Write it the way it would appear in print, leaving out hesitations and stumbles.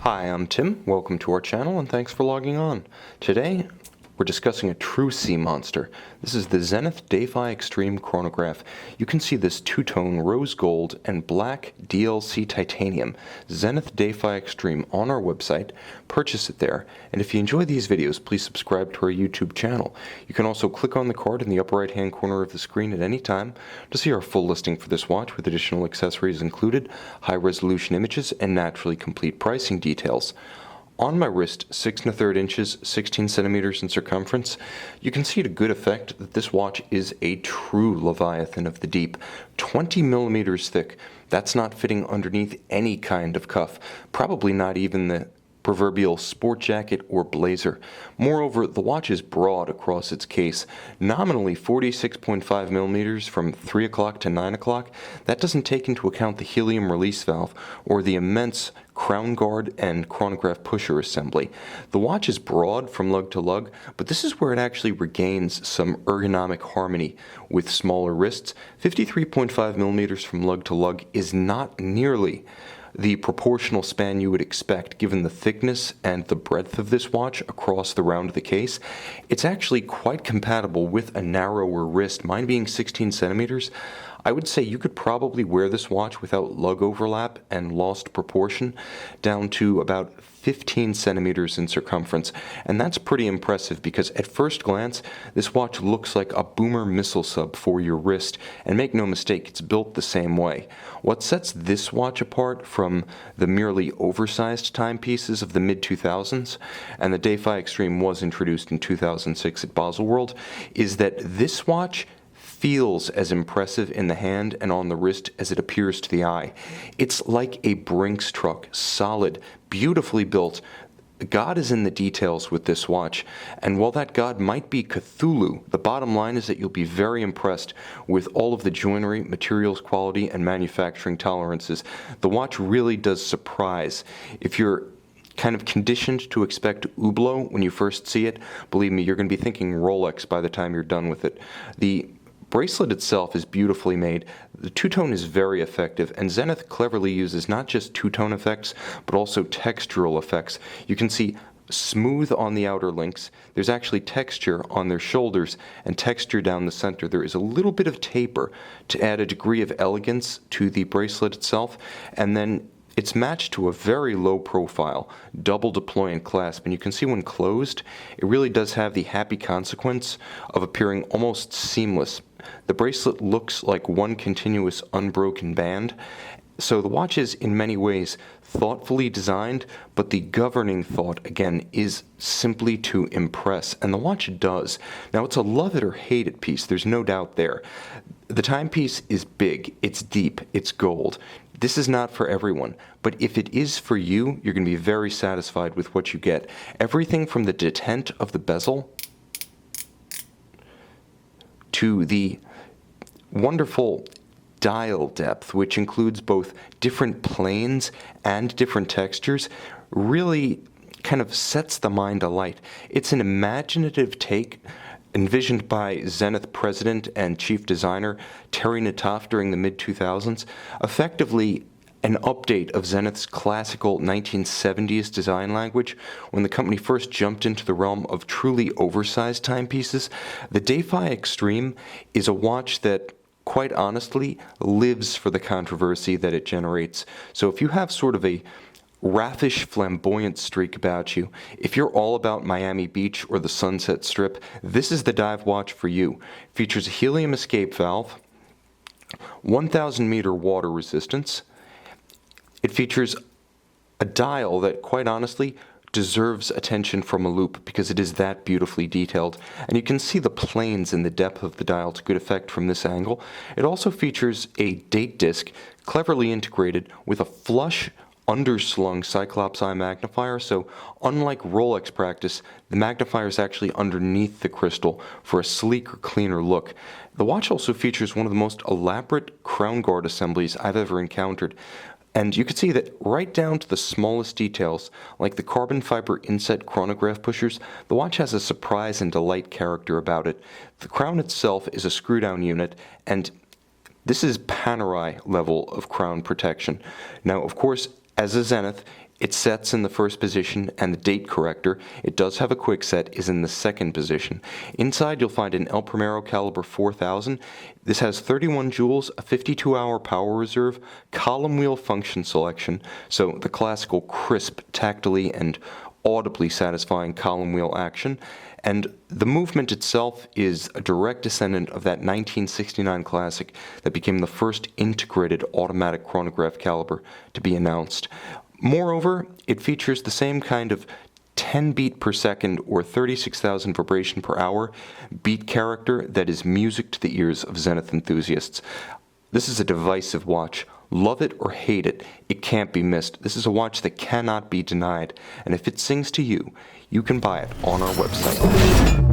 Hi, I'm Tim. Welcome to our channel and thanks for logging on. Today, we're discussing a true sea monster. This is the Zenith Defy Xtreme Chronograph. You can see this two-tone rose gold and black DLC titanium Zenith Defy Xtreme on our website. Purchase it there. And if you enjoy these videos, please subscribe to our YouTube channel. You can also click on the card in the upper right-hand corner of the screen at any time to see our full listing for this watch with additional accessories included, high-resolution images, and naturally complete pricing details. On my wrist, 6 1/3 inches, 16 centimeters in circumference, you can see to good effect that this watch is a true Leviathan of the deep, 20 millimeters thick. That's not fitting underneath any kind of cuff, probably not even the proverbial sport jacket or blazer. Moreover, the watch is broad across its case, nominally 46.5 millimeters from 3 o'clock to 9 o'clock. That doesn't take into account the helium release valve or the immense crown guard and chronograph pusher assembly. The watch is broad from lug to lug, but this is where it actually regains some ergonomic harmony with smaller wrists. 53.5 millimeters from lug to lug is not nearly the proportional span you would expect given the thickness and the breadth of this watch across the round of the case. It's actually quite compatible with a narrower wrist, mine being 16 centimeters. I would say you could probably wear this watch without lug overlap and lost proportion down to about 15 centimeters in circumference, and that's pretty impressive because at first glance this watch looks like a boomer missile sub for your wrist, and make no mistake, it's built the same way. What sets this watch apart from the merely oversized timepieces of the mid-2000s, and the Defy Xtreme was introduced in 2006 at Baselworld, is that this watch feels as impressive in the hand and on the wrist as it appears to the eye. It's like a Brinks truck, solid, beautifully built. God is in the details with this watch, and while that God might be Cthulhu, the bottom line is that you'll be very impressed with all of the joinery, materials quality, and manufacturing tolerances. The watch really does surprise. If you're kind of conditioned to expect Hublot when you first see it, believe me, you're going to be thinking Rolex by the time you're done with it. The bracelet itself is beautifully made. The two-tone is very effective, and Zenith cleverly uses not just two-tone effects, but also textural effects. You can see smooth on the outer links. There's actually texture on their shoulders and texture down the center. There is a little bit of taper to add a degree of elegance to the bracelet itself, and then it's matched to a very low profile, double deploy and clasp, and you can see when closed, it really does have the happy consequence of appearing almost seamless. The bracelet looks like one continuous unbroken band, so the watch is in many ways thoughtfully designed, but the governing thought, again, is simply to impress, and the watch does. Now, it's a love it or hate it piece, there's no doubt there. The timepiece is big, it's deep, it's gold. This is not for everyone, but if it is for you, you're going to be very satisfied with what you get. Everything from the detent of the bezel to the wonderful dial depth, which includes both different planes and different textures, really kind of sets the mind alight. It's an imaginative take envisioned by Zenith president and chief designer Terry Nataf during the mid-2000s, effectively an update of Zenith's classical 1970s design language. When the company first jumped into the realm of truly oversized timepieces, the Defy Xtreme is a watch that, quite honestly, lives for the controversy that it generates. So if you have sort of a raffish, flamboyant streak about you, if you're all about Miami Beach or the Sunset Strip, this is the dive watch for you. It features a helium escape valve, 1,000 meter water resistance. It features a dial that, quite honestly, deserves attention from a loupe because it is that beautifully detailed, and you can see the planes and the depth of the dial to good effect from this angle. It also features a date disc cleverly integrated with a flush underslung Cyclops eye magnifier, so unlike Rolex practice, the magnifier is actually underneath the crystal for a sleeker, cleaner look. The watch also features one of the most elaborate crown guard assemblies I've ever encountered. And you can see that right down to the smallest details, like the carbon fiber inset chronograph pushers, the watch has a surprise and delight character about it. The crown itself is a screw-down unit, and this is Panerai level of crown protection. Now, of course, as a Zenith, It sets in the first position, and the date corrector, it does have a quick set, is in the second position. Inside you'll find an El Primero caliber 4000. This has 31 joules, a 52-hour power reserve, column wheel function selection, so the classical crisp, tactily, and audibly satisfying column wheel action. And the movement itself is a direct descendant of that 1969 classic that became the first integrated automatic chronograph caliber to be announced. Moreover, it features the same kind of 10 beat per second or 36,000 vibration per hour beat character that is music to the ears of Zenith enthusiasts. This is a divisive watch. Love it or hate it, it can't be missed. This is a watch that cannot be denied, and if it sings to you, you can buy it on our website.